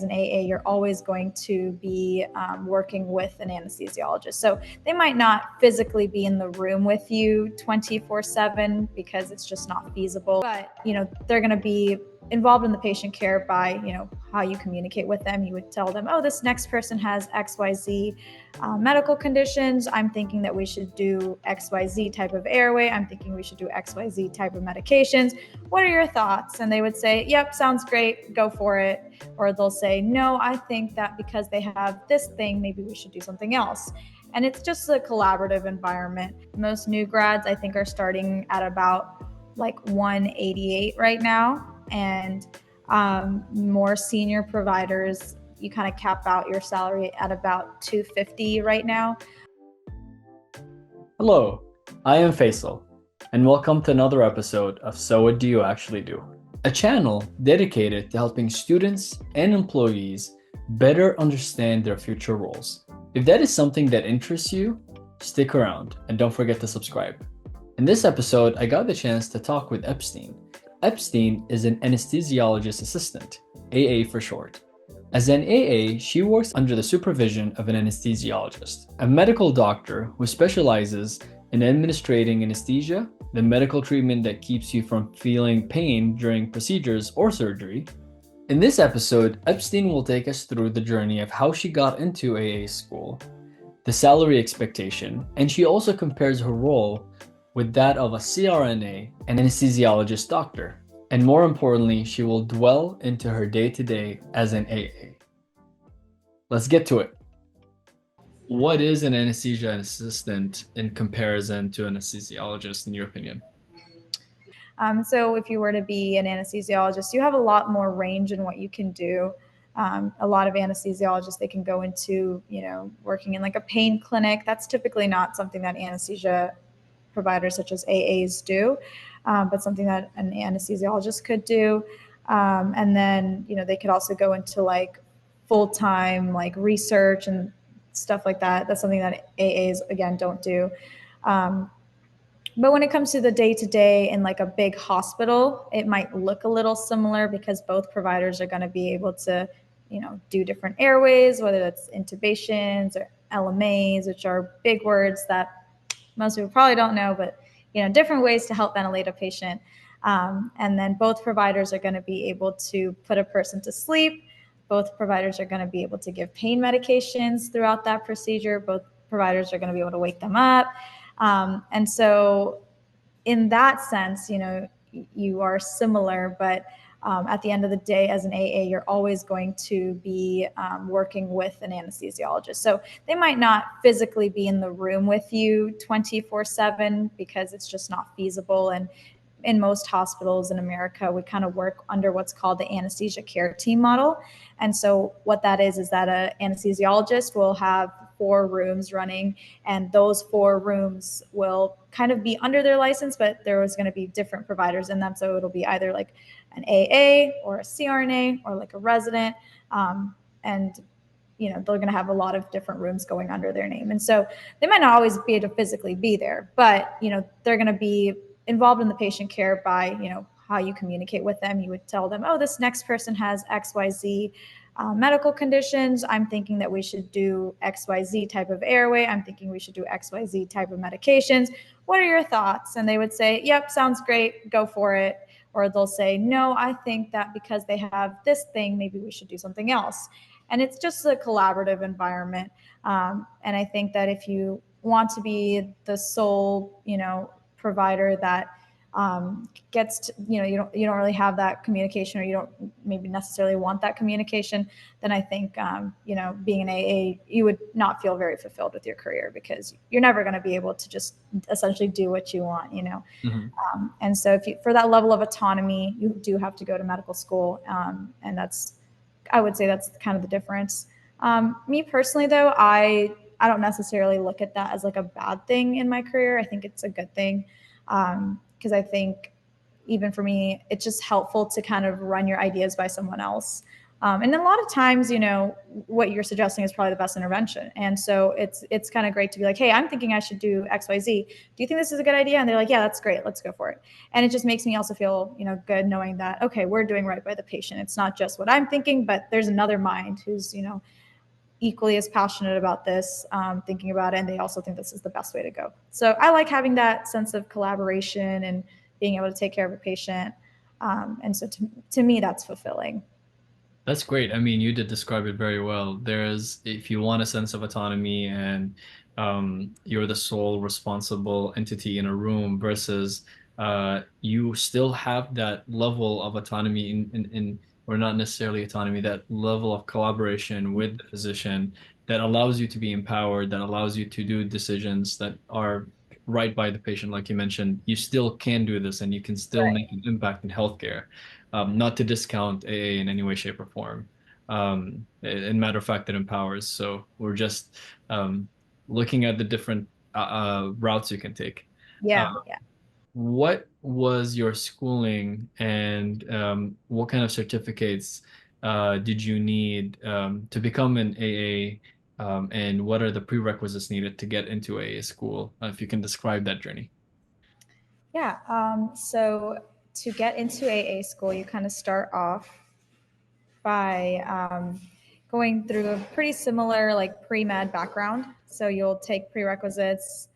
an AA, you're always going to be working with an anesthesiologist. So they might not physically be in the room with you 24/7 because it's just not feasible, but they're going to be involved in the patient care by how you communicate with them. You would tell them, oh, this next person has XYZ medical conditions. I'm thinking that we should do XYZ type of airway. I'm thinking we should do XYZ type of medications. What are your thoughts? And they would say, yep, sounds great, go for it. Or they'll say, no, I think that because they have this thing, maybe we should do something else. And it's just a collaborative environment. Most new grads, I think, are starting at about like 188 right now. And more senior providers, you kind of cap out your salary at about 250 right now. Hello, I am Faisal, and welcome to another episode of So What Do You Actually Do? A channel dedicated to helping students and employees better understand their future roles. If that is something that interests you, stick around and don't forget to subscribe. In this episode, I got the chance to talk with Epstein. Epstein is an anesthesiologist assistant, AA for short. As an AA, she works under the supervision of an anesthesiologist, a medical doctor who specializes in administrating anesthesia, the medical treatment that keeps you from feeling pain during procedures or surgery. In this episode, Epstein will take us through the journey of how she got into AA school, the salary expectation, and she also compares her role with that of a CRNA, an anesthesiologist doctor. And more importantly, she will dwell into her day-to-day as an AA. Let's get to it. What is an anesthesia assistant in comparison to an anesthesiologist, in your opinion? So if you were to be an anesthesiologist, you have a lot more range in what you can do. A lot of anesthesiologists, they can go into, working in like a pain clinic. That's typically not something that anesthesia providers such as AAs do, but something that an anesthesiologist could do. And then, they could also go into like full-time like research and stuff like that. That's something that AAs, again, don't do. But when it comes to the day-to-day in like a big hospital, it might look a little similar because both providers are going to be able to, do different airways, whether that's intubations or LMAs, which are big words that most people probably don't know, but different ways to help ventilate a patient. And then both providers are going to be able to put a person to sleep. Both providers are going to be able to give pain medications throughout that procedure. Both providers are going to be able to wake them up. And so in that sense, you are similar, but at the end of the day, as an AA, you're always going to be working with an anesthesiologist. So they might not physically be in the room with you 24/7 because it's just not feasible. And in most hospitals in America, we kind of work under what's called the anesthesia care team model. And so what that is that an anesthesiologist will have 4 rooms running, and those 4 rooms will kind of be under their license, but there was going to be different providers in them. So it'll be either like an AA or a CRNA or like a resident. And they're going to have a lot of different rooms going under their name. And so they might not always be able to physically be there, but, they're going to be involved in the patient care by, how you communicate with them. You would tell them, oh, this next person has XYZ medical conditions. I'm thinking that we should do XYZ type of airway. I'm thinking we should do XYZ type of medications. What are your thoughts? And they would say, yep, sounds great, go for it. Or they'll say, no, I think that because they have this thing, maybe we should do something else. And it's just a collaborative environment. And I think that if you want to be the sole, provider that gets to, you don't really have that communication, or you don't maybe necessarily want that communication, then I think, being an AA, you would not feel very fulfilled with your career because you're never going to be able to just essentially do what you want, Mm-hmm. And so for that level of autonomy, you do have to go to medical school. And I would say that's kind of the difference. Me personally, though, I don't necessarily look at that as like a bad thing in my career. I think it's a good thing. Because I think even for me, it's just helpful to kind of run your ideas by someone else. And a lot of times, what you're suggesting is probably the best intervention. And so it's kind of great to be like, hey, I'm thinking I should do X, Y, Z. Do you think this is a good idea? And they're like, yeah, that's great. Let's go for it. And it just makes me also feel, good knowing that, okay, we're doing right by the patient. It's not just what I'm thinking, but there's another mind who's, equally as passionate about this, thinking about it, and they also think this is the best way to go. So I like having that sense of collaboration and being able to take care of a patient. And so to me, that's fulfilling. That's great. I mean, you did describe it very well. There's, if you want a sense of autonomy and you're the sole responsible entity in a room versus you still have that level of autonomy or not necessarily autonomy, that level of collaboration with the physician that allows you to be empowered, that allows you to do decisions that are right by the patient, like you mentioned. You still can do this and you can still Right. make an impact in healthcare. Not to discount AA in any way, shape, or form. In matter of fact, it empowers. So we're just looking at the different routes you can take. Uh, Yeah. Yeah. what was your schooling and what kind of certificates did you need to become an AA? And what are the prerequisites needed to get into AA school? If you can describe that journey. Yeah. So to get into AA school, you kind of start off by going through a pretty similar like pre-med background. So you'll take prerequisites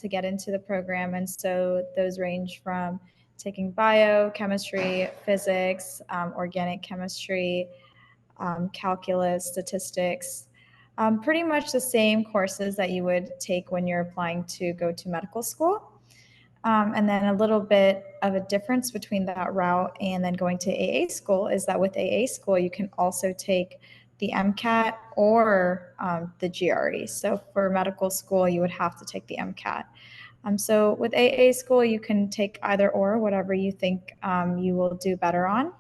to get into the program, and so those range from taking biochemistry, physics, organic chemistry, calculus, statistics, pretty much the same courses that you would take when you're applying to go to medical school. And then a little bit of a difference between that route and then going to AA school is that with AA school, you can also take the MCAT or the GRE. So for medical school, you would have to take the MCAT. So with AA school, you can take either or, whatever you think you will do better on.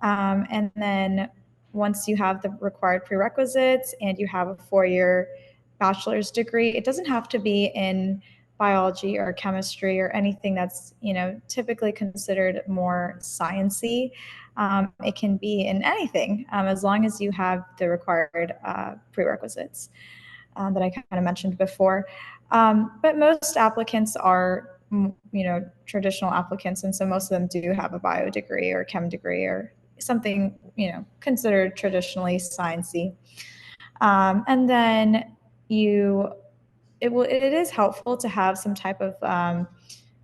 And then once you have the required prerequisites and you have a 4-year bachelor's degree, it doesn't have to be in biology or chemistry or anything that's typically considered more sciencey. It can be in anything as long as you have the required prerequisites that I kind of mentioned before. But most applicants are, traditional applicants, and so most of them do have a bio degree or chem degree or something, considered traditionally sciencey. And then it is helpful to have some type of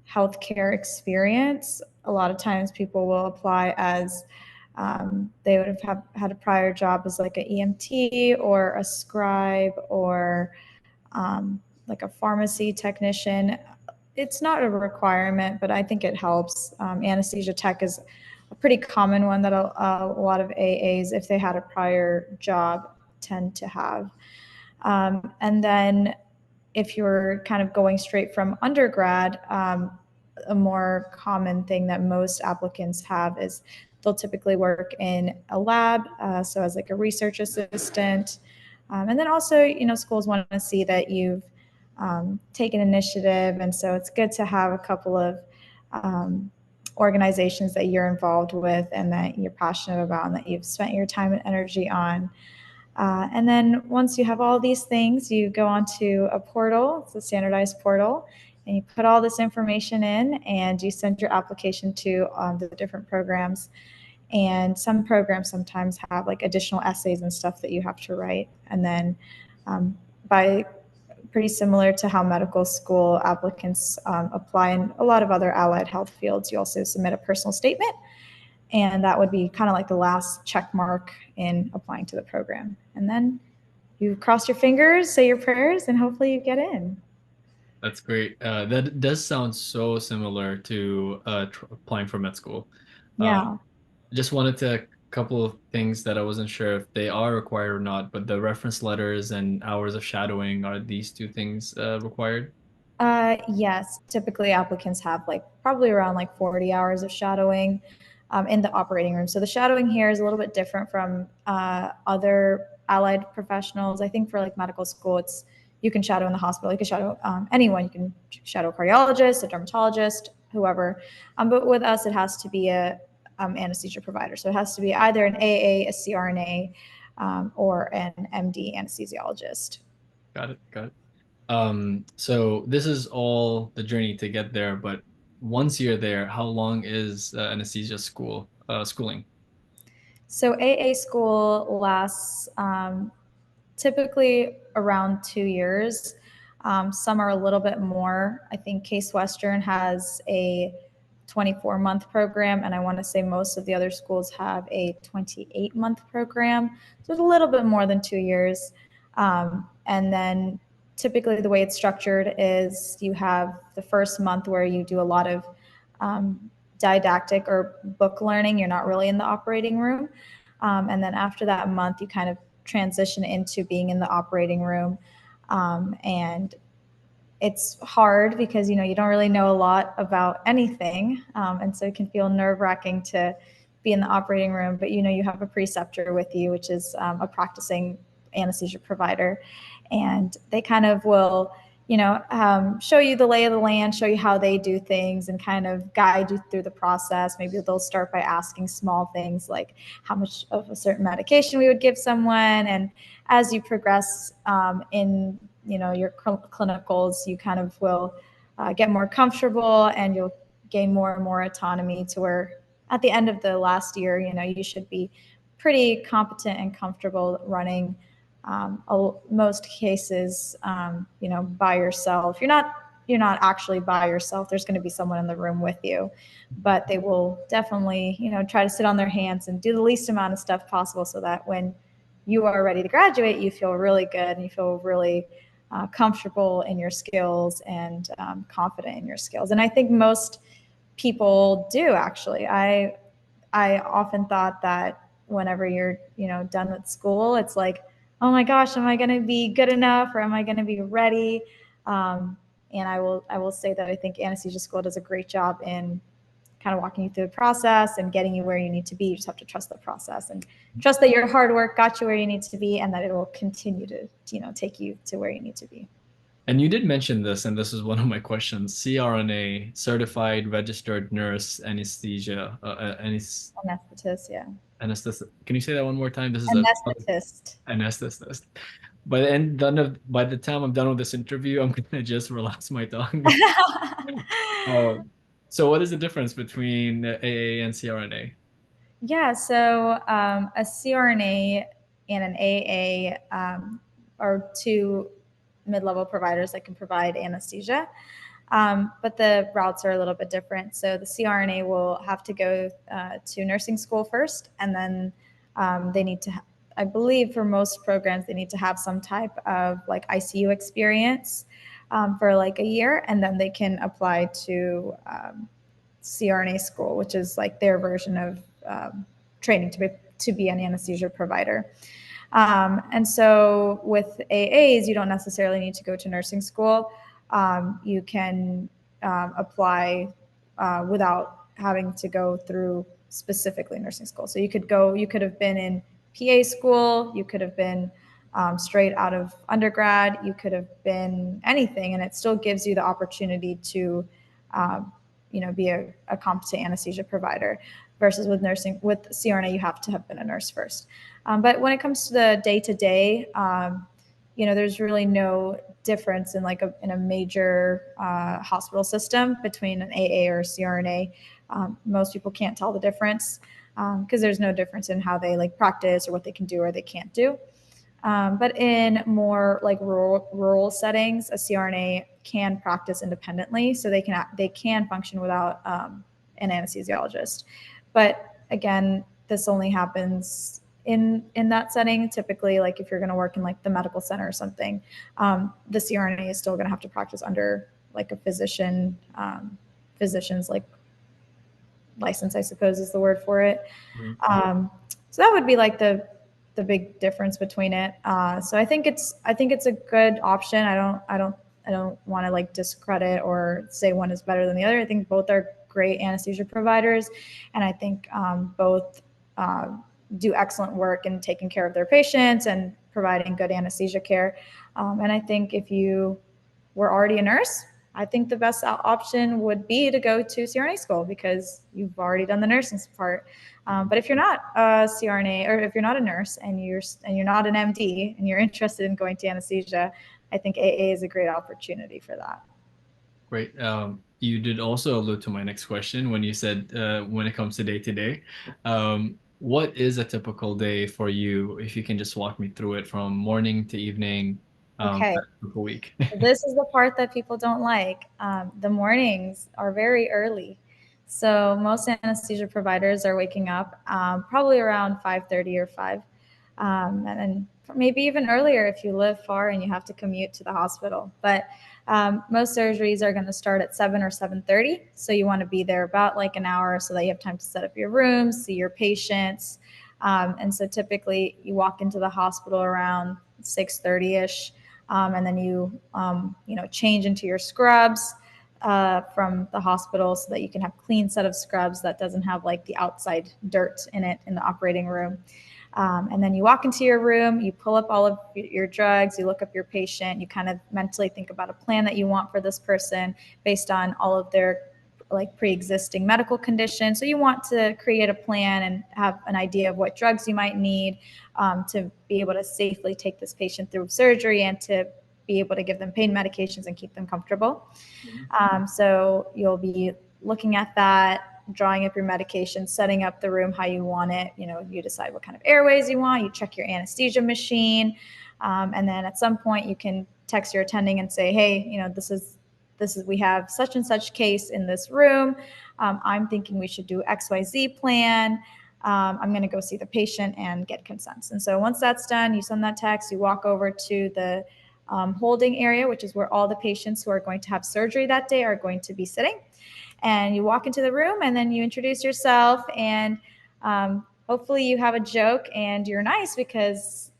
healthcare experience. A lot of times people will apply as they would have had a prior job as like an EMT or a scribe or like a pharmacy technician. It's not a requirement, but I think it helps. Anesthesia tech is a pretty common one that a lot of AAs, if they had a prior job, tend to have. And then if you're kind of going straight from undergrad, a more common thing that most applicants have is they'll typically work in a lab, so as like a research assistant. And then also, schools want to see that you've taken initiative, and so it's good to have a couple of organizations that you're involved with and that you're passionate about and that you've spent your time and energy on. And then once you have all these things, you go onto a portal. It's a standardized portal, and you put all this information in, and you send your application to the different programs. And some programs sometimes have like additional essays and stuff that you have to write. And then by pretty similar to how medical school applicants apply in a lot of other allied health fields, you also submit a personal statement, and that would be kind of like the last check mark in applying to the program. And then you cross your fingers, say your prayers, and hopefully you get in. That's great. That does sound so similar to applying for med school. Yeah. Just wanted to a couple of things that I wasn't sure if they are required or not, but the reference letters and hours of shadowing, are these two things required? Yes, typically applicants have like probably around like 40 hours of shadowing in the operating room. So the shadowing here is a little bit different from other allied professionals. I think for like medical school, it's you can shadow in the hospital. You can shadow anyone. You can shadow a cardiologist, a dermatologist, whoever. But with us, it has to be anesthesia provider. So it has to be either an AA, a CRNA, or an MD anesthesiologist. Got it. Got it. So this is all the journey to get there, but once you're there, how long is anesthesia schooling? So AA school lasts typically around 2 years. Some are a little bit more. I think Case Western has a 24-month program, and I want to say most of the other schools have a 28-month program. So it's a little bit more than 2 years. And then typically the way it's structured is you have the first month where you do a lot of didactic or book learning. You're not really in the operating room. And then after that month, you kind of transition into being in the operating room. And it's hard because, you don't really know a lot about anything. And so it can feel nerve-wracking to be in the operating room, but, you have a preceptor with you, which is a practicing anesthesia provider. And they kind of will, show you the lay of the land, show you how they do things, and kind of guide you through the process. Maybe they'll start by asking small things like how much of a certain medication we would give someone. And as you progress in, your clinicals, you kind of will get more comfortable, and you'll gain more and more autonomy to where at the end of the last year, you should be pretty competent and comfortable running most cases, by yourself. You're not actually by yourself. There's going to be someone in the room with you, but they will definitely, try to sit on their hands and do the least amount of stuff possible so that when you are ready to graduate, you feel really good and you feel really comfortable in your skills and confident in your skills. And I think most people do, actually. I often thought that whenever you're, done with school, it's like, oh my gosh, am I going to be good enough, or am I going to be ready? And I will say that I think anesthesia school does a great job in kind of walking you through the process and getting you where you need to be. You just have to trust the process and trust that your hard work got you where you need to be, and that it will continue to, take you to where you need to be. And you did mention this, and this is one of my questions. CRNA, Certified Registered Nurse Anesthesia, Anesthetist, yeah. anesthetist. Can you say that one more time? This is a Anesthetist. anesthetist. By the time I'm done with this interview, I'm gonna just relax my tongue. Uh, so what is the difference between AA and CRNA? Yeah, so a CRNA and an AA are two mid-level providers that can provide anesthesia, but the routes are a little bit different. So the CRNA will have to go to nursing school first, and then they need to, I believe for most programs, they need to have some type of like ICU experience for like a year, and then they can apply to CRNA school, which is like their version of training to be an anesthesia provider. And so with AAs, you don't necessarily need to go to nursing school. You can apply without having to go through specifically nursing school. So you could have been in PA school, you could have been straight out of undergrad, you could have been anything, and it still gives you the opportunity to be a competent anesthesia provider. Versus with CRNA, you have to have been a nurse first. But when it comes to the day-to-day, there's really no difference in in a major hospital system between an AA or a CRNA. Most people can't tell the difference because there's no difference in how they practice or what they can do or they can't do. But in more rural settings, a CRNA can practice independently, so they can function without an anesthesiologist. But again, this only happens in that setting. Typically, if you're going to work in the medical center or something, the CRNA is still going to have to practice under a physician's license, I suppose is the word for it. Mm-hmm. So that would be the big difference between it. So I think it's a good option. I don't want to discredit or say one is better than the other. I think both are great anesthesia providers, and I think both do excellent work in taking care of their patients and providing good anesthesia care. And I think if you were already a nurse, I think the best option would be to go to CRNA school because you've already done the nursing part. But if you're not a CRNA, or if you're not a nurse and you're not an MD and you're interested in going to anesthesia, I think AA is a great opportunity for that. Great. You did also allude to my next question when you said when it comes to day to day. What is a typical day for you? If you can just walk me through it from morning to evening, Okay. a typical week. This is the part that people don't like. The mornings are very early. So most anesthesia providers are waking up probably around 5:30 or 5. And maybe even earlier if you live far and you have to commute to the hospital. But most surgeries are going to start at 7 or 7:30. So you want to be there about like an hour so that you have time to set up your rooms, see your patients. And so typically you walk into the hospital around 6:30ish. And then you change into your scrubs from the hospital so that you can have clean set of scrubs that doesn't have like the outside dirt in it in the operating room. And then you walk into your room, you pull up all of your drugs, you look up your patient, you kind of mentally think about a plan that you want for this person based on all of their like pre-existing medical conditions. So you want to create a plan and have an idea of what drugs you might need to be able to safely take this patient through surgery and to be able to give them pain medications and keep them comfortable. So you'll be looking at that, drawing up your medication, setting up the room how you want it. You decide what kind of airways you want. You check your anesthesia machine. And then at some point you can text your attending and say, hey, this is we have such and such case in this room. I'm thinking we should do XYZ plan. I'm going to go see the patient and get consents. And so once that's done, you send that text, you walk over to the holding area, which is where all the patients who are going to have surgery that day are going to be sitting. And you walk into the room and then you introduce yourself and hopefully you have a joke and you're nice because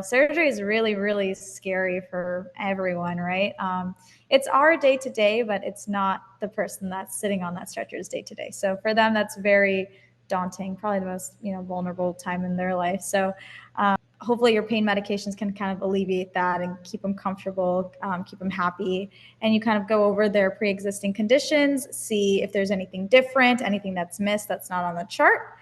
surgery is really, really scary for everyone, right? It's our day to day, but it's not the person that's sitting on that stretcher's day to day. So for them, that's very daunting, probably the most, vulnerable time in their life. So hopefully your pain medications can kind of alleviate that and keep them comfortable, keep them happy. And you kind of go over their pre-existing conditions, see if there's anything different, anything that's missed that's not on the chart.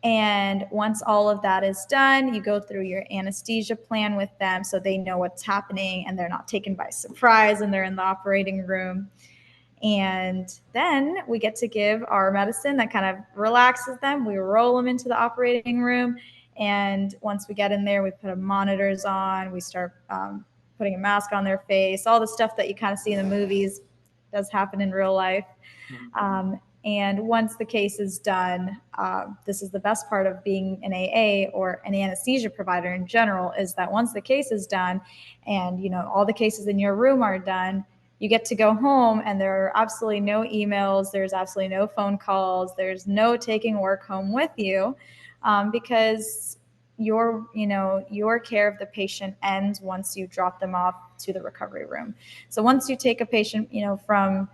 And once all of that is done, you go through your anesthesia plan with them so they know what's happening and they're not taken by surprise and they're in the operating room. And then we get to give our medicine that kind of relaxes them. We roll them into the operating room. And once we get in there, we put monitors on. We start putting a mask on their face. All the stuff that you kind of see in the movies does happen in real life. And once the case is done, this is the best part of being an AA or an anesthesia provider in general, is that once the case is done and all the cases in your room are done, you get to go home and there are absolutely no emails, there's absolutely no phone calls, there's no taking work home with you because your care of the patient ends once you drop them off to the recovery room. So once you take a patient, from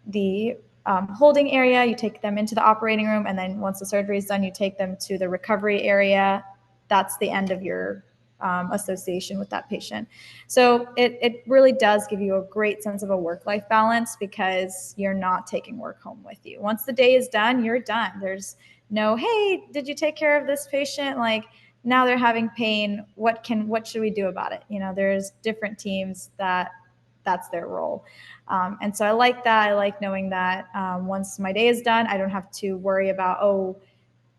the holding area, you take them into the operating room, and then once the surgery is done, you take them to the recovery area. That's the end of your association with that patient. So it really does give you a great sense of a work-life balance because you're not taking work home with you. Once the day is done, you're done. There's no, hey, did you take care of this patient? Like, now they're having pain. What should we do about it? There's different teams that's their role. And so I like that. I like knowing that once my day is done, I don't have to worry about,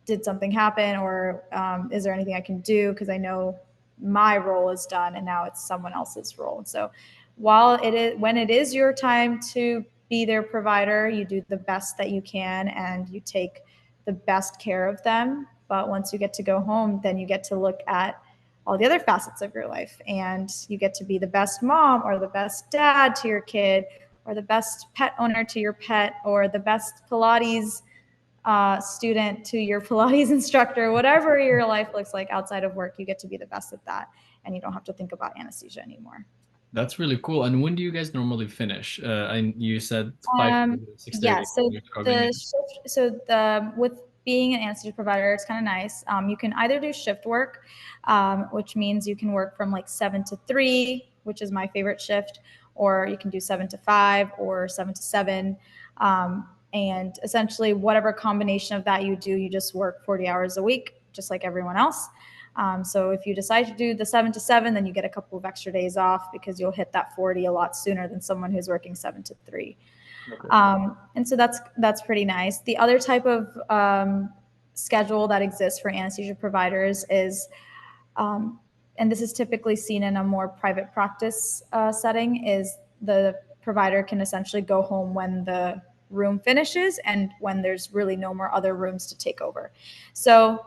did something happen or is there anything I can do? Because I know my role is done and now it's someone else's role. So when it is your time to be their provider, you do the best that you can and you take the best care of them. But once you get to go home, then you get to look at all the other facets of your life and you get to be the best mom or the best dad to your kid or the best pet owner to your pet or the best Pilates student to your Pilates instructor. Whatever your life looks like outside of work, you get to be the best at that and you don't have to think about anesthesia anymore. That's really cool. And when do you guys normally finish? And you said 5:30 to 6:30. Yeah, with being an anesthesia provider, it's kind of nice. You can either do shift work, which means you can work from like 7 to 3, which is my favorite shift, or you can do 7 to 5 or 7 to 7. And essentially, whatever combination of that you do, you just work 40 hours a week, just like everyone else. So if you decide to do the 7 to 7, then you get a couple of extra days off because you'll hit that 40 a lot sooner than someone who's working 7 to 3. Okay. And so that's pretty nice. The other type of schedule that exists for anesthesia providers is, and this is typically seen in a more private practice setting, is the provider can essentially go home when the room finishes and when there's really no more other rooms to take over. So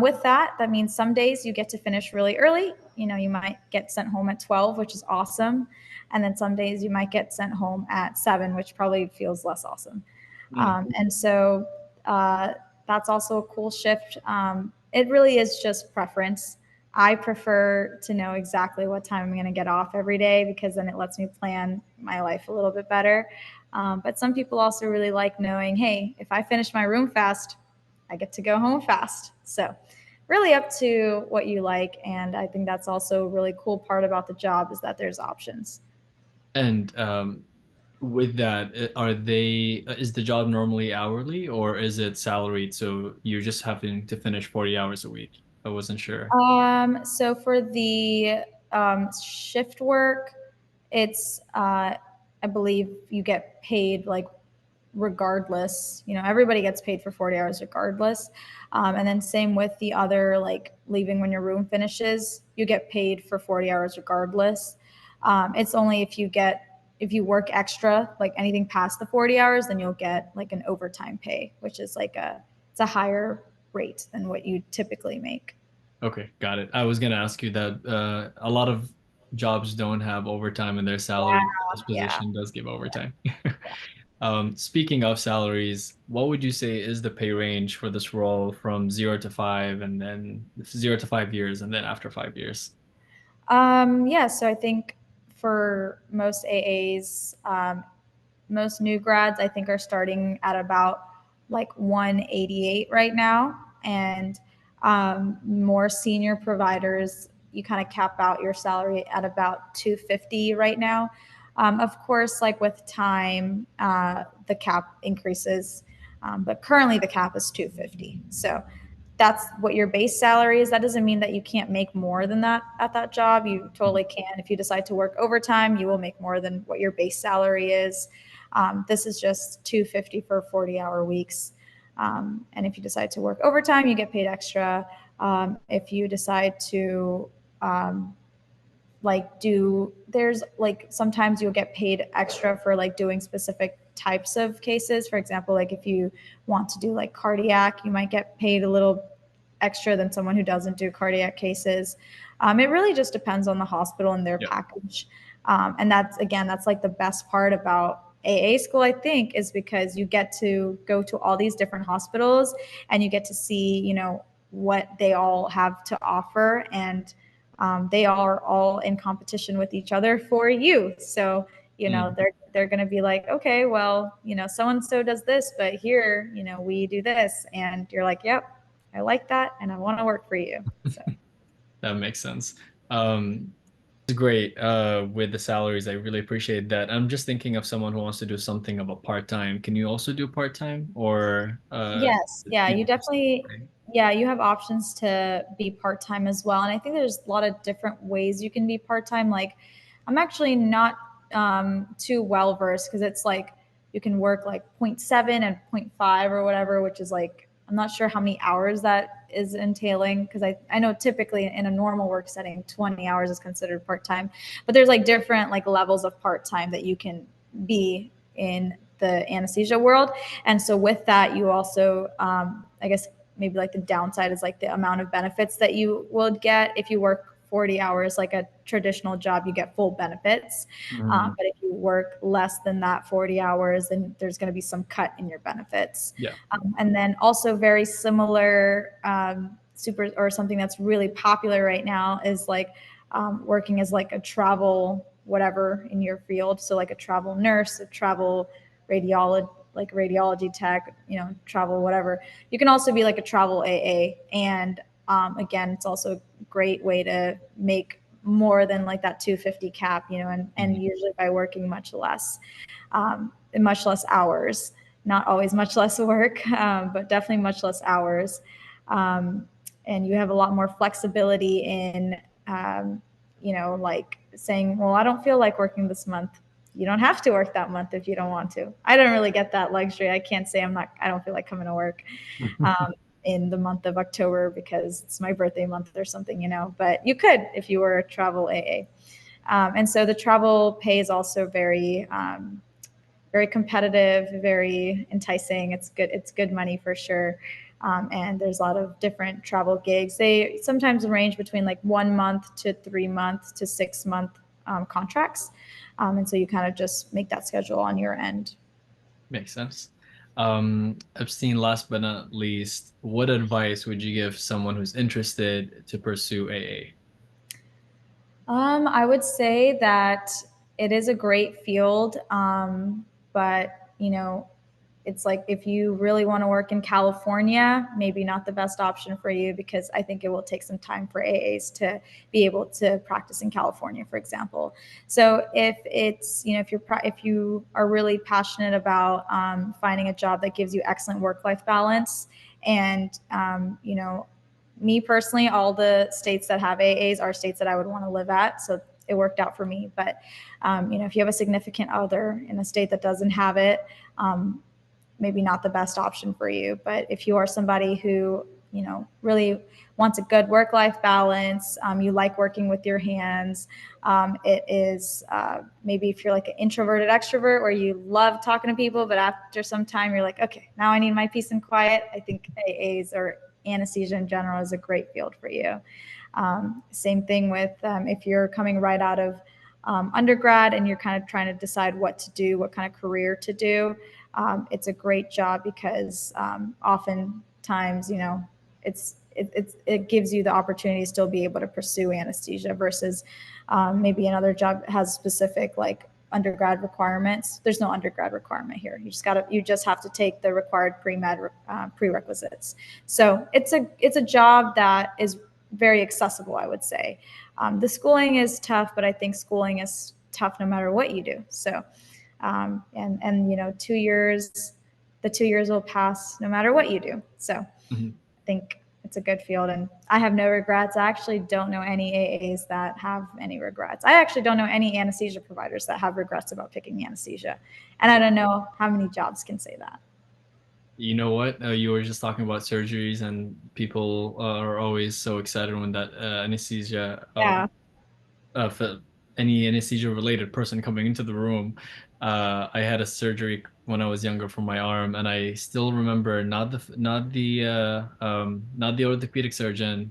with that, that means some days you get to finish really early. You know, you might get sent home at 12, which is awesome. And then some days you might get sent home at 7, which probably feels less awesome. And so that's also a cool shift. It really is just preference. I prefer to know exactly what time I'm going to get off every day because then it lets me plan my life a little bit better. But some people also really like knowing, hey, if I finish my room fast, I get to go home fast. So really up to what you like. And I think that's also a really cool part about the job is that there's options. And with that, is the job normally hourly or is it salaried? So you're just having to finish 40 hours a week. I wasn't sure. So for the shift work, it's I believe you get paid like regardless. You know, everybody gets paid for 40 hours regardless. And then same with the other, like leaving when your room finishes, you get paid for 40 hours regardless. It's only if you work extra, like anything past the 40 hours, then you'll get like an overtime pay, which is like it's a higher rate than what you typically make. Okay, got it. I was gonna ask you that a lot of jobs don't have overtime in their salary. This Yeah. position does give overtime. Speaking of salaries, what would you say is the pay range for this role from 0 to 5 and then 0 to 5 years and then after 5 years? Yeah, so I think for most AAs, most new grads, I think are starting at about like 188 right now. And more senior providers, you kind of cap out your salary at about 250 right now. Of course, like with time, the cap increases, but currently the cap is 250. So that's what your base salary is. That doesn't mean that you can't make more than that at that job. You totally can. If you decide to work overtime, you will make more than what your base salary is. This is just 250 for 40-hour weeks. And if you decide to work overtime, you get paid extra. If you decide to there's like sometimes you'll get paid extra for like doing specific types of cases. For example, like if you want to do like cardiac, you might get paid a little extra than someone who doesn't do cardiac cases. It really just depends on the hospital and their Yep. package. And that's like the best part about AA school, I think, is because you get to go to all these different hospitals and you get to see, you know, what they all have to offer. And they are all in competition with each other for you. So, you know, they're going to be like, okay, well, you know, so and so does this, but here, you know, we do this, and you're like, yep, I like that, and I want to work for you. So. That makes sense. It's great with the salaries. I really appreciate that. I'm just thinking of someone who wants to do something of a part-time. Can you also do part-time or Yes, yeah, you you just definitely, right? yeah, you have options to be part-time as well. And I think there's a lot of different ways you can be part-time. Like, I'm actually not too well versed because it's like you can work like zero point 0.7 and zero point 0.5 or whatever, which is like, I'm not sure how many hours that is entailing because I know typically in a normal work setting, 20 hours is considered part-time, but there's like different like levels of part-time that you can be in the anesthesia world. And so with that, you also, I guess maybe like the downside is like the amount of benefits that you will get if you work 40 hours like a traditional job, you get full benefits. Mhm. But if you work less than that 40 hours, then there's going to be some cut in your benefits. Yeah. And then also very similar, super or something that's really popular right now is like working as like a travel whatever in your field. So like a travel nurse, a travel radiology, like radiology tech, you know, travel, whatever. You can also be like a travel AA. And again, it's also a great way to make more than like that 250 cap, and Mhm. usually by working much less hours, not always much less work, but definitely much less hours. Um, and you have a lot more flexibility in, like saying, well, I don't feel like working this month. You don't have to work that month if you don't want to. I don't really get that luxury. I can't say I don't feel like coming to work in the month of October because it's my birthday month or something, but you could if you were a travel AA. And so the travel pay is also very competitive, very enticing. It's good. It's good money for sure. And there's a lot of different travel gigs. They sometimes range between like 1 month to 3 month to 6 month contracts. And so you kind of just make that schedule on your end. Makes sense. I've seen last but not least, what advice would you give someone who's interested to pursue AA? I would say that it is a great field, but it's like if you really want to work in California, maybe not the best option for you because I think it will take some time for AAs to be able to practice in California, for example. So if it's if you are really passionate about finding a job that gives you excellent work-life balance, and me personally, all the states that have AAs are states that I would want to live at. So it worked out for me. But if you have a significant other in a state that doesn't have it, maybe not the best option for you. But if you are somebody who really wants a good work-life balance, you like working with your hands, it is maybe if you're like an introverted extrovert where you love talking to people, but after some time you're like, okay, now I need my peace and quiet. I think AAs or anesthesia in general is a great field for you. Same thing with if you're coming right out of undergrad and you're kind of trying to decide what to do, what kind of career to do. It's a great job because oftentimes, it gives you the opportunity to still be able to pursue anesthesia versus maybe another job has specific like undergrad requirements. There's no undergrad requirement here. You just have to take the required pre-med prerequisites. So it's a job that is very accessible, I would say. The schooling is tough, but I think schooling is tough no matter what you do. So, and 2 years, the 2 years will pass no matter what you do. So Mhm. I think it's a good field, and I have no regrets. I actually don't know any AAs that have any regrets. I actually don't know any anesthesia providers that have regrets about picking anesthesia, and I don't know how many jobs can say that. You know what? You were just talking about surgeries, and people are always so excited when that anesthesia Yeah. for any anesthesia related person coming into the room. I had a surgery when I was younger for my arm, and I still remember not the orthopedic surgeon,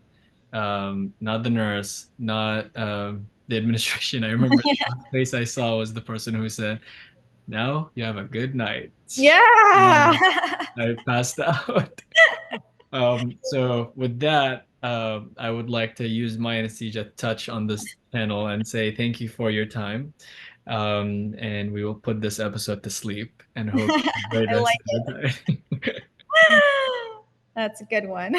not the nurse, not the administration. I remember the last face I saw was the person who said, "Now you have a good night." Yeah. And I passed out. So with that, I would like to use my anesthesia touch on this panel and say thank you for your time. And we will put this episode to sleep and hope you enjoy I the rest like of the it. time. That's a good one.